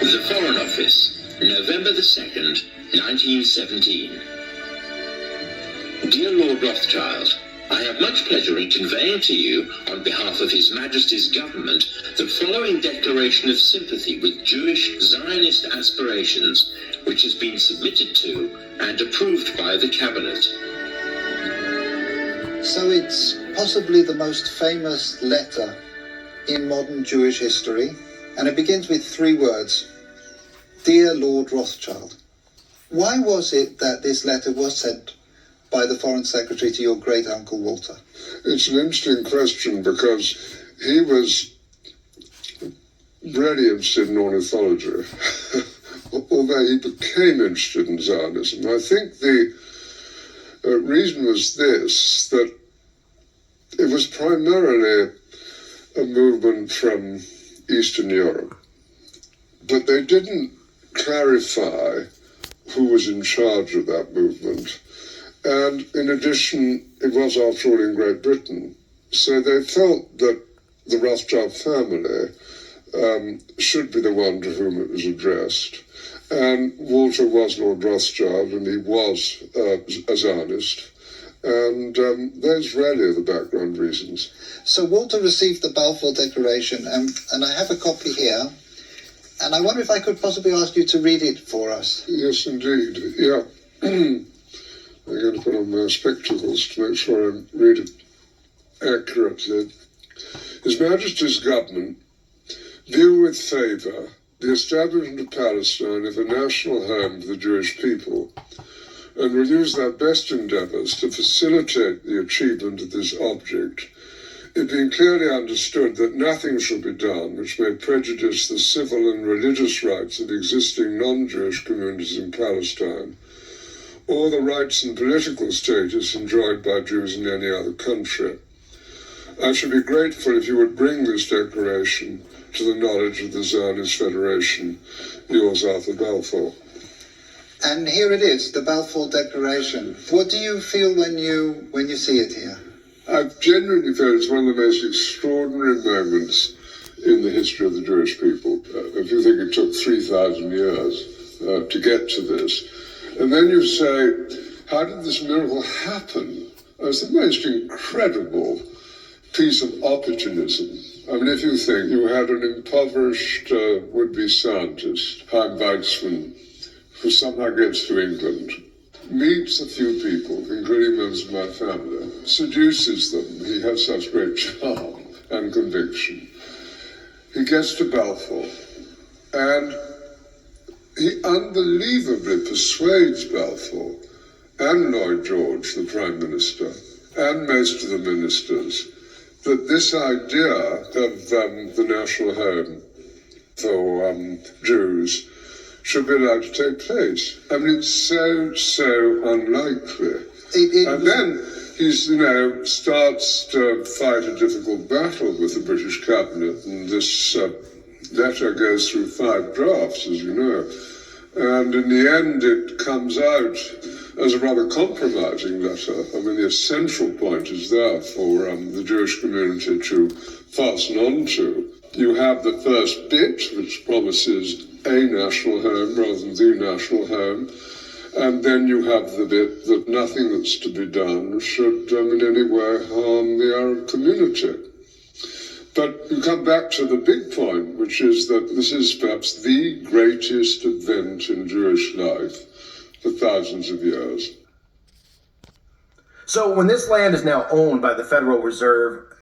The Foreign Office, November the 2nd, 1917. Dear Lord Rothschild, I have much pleasure in conveying to you, on behalf of His Majesty's Government, the following declaration of sympathy with Jewish Zionist aspirations, which has been submitted to and approved by the Cabinet. So it's possibly the most famous letter in modern Jewish history, and it begins with 3 words: Dear Lord Rothschild. Why was it that this letter was sent by the Foreign Secretary to your great-uncle Walter? It's an interesting question because he was really interested in ornithology, although he became interested in Zionism. I think the reason was this, that it was primarily a movement from Eastern Europe, but they didn't clarify who was in charge of that movement. And in addition, it was, after all, in Great Britain. So they felt that the Rothschild family should be the one to whom it was addressed. And Walter was Lord Rothschild, and he was a Zionist. And those really are the background reasons. So Walter received the Balfour Declaration, and I have a copy here. And I wonder if I could possibly ask you to read it for us. Yes, indeed. Yeah. I'm going to put on my spectacles to make sure I read it accurately. His Majesty's Government view with favour the establishment of Palestine as a national home for the Jewish people, and will use their best endeavours to facilitate the achievement of this object, it being clearly understood that nothing shall be done which may prejudice the civil and religious rights of existing non-Jewish communities in Palestine, or the rights and political status enjoyed by Jews in any other country. I should be grateful if you would bring this declaration to the knowledge of the Zionist Federation. Yours, Arthur Balfour. And here it is, the Balfour Declaration. What do you feel when you see it here? I genuinely feel it's one of the most extraordinary moments in the history of the Jewish people. If you think it took 3,000 years to get to this, and then you say, how did this miracle happen? It's the most incredible piece of opportunism. I mean, if you think you had an impoverished would-be scientist, Chaim Weizmann, who somehow gets to England, meets a few people, including members of my family, seduces them. He has such great charm and conviction. He gets to Balfour, and he unbelievably persuades Balfour and Lloyd George, the Prime Minister, and most of the ministers, that this idea of the national home for Jews should be allowed to take place. I mean, it's so unlikely. And then he, starts to fight a difficult battle with the British cabinet, and this letter goes through 5 drafts, as you know. And in the end, it comes out as a rather compromising letter. I mean, the essential point is there for the Jewish community to fasten on to. You have the first bit, which promises a national home rather than the national home. And then you have the bit that nothing that's to be done should in any way harm the Arab community. But you come back to the big point, which is that this is perhaps the greatest event in Jewish life for thousands of years. So when this land is now owned by the Federal Reserve,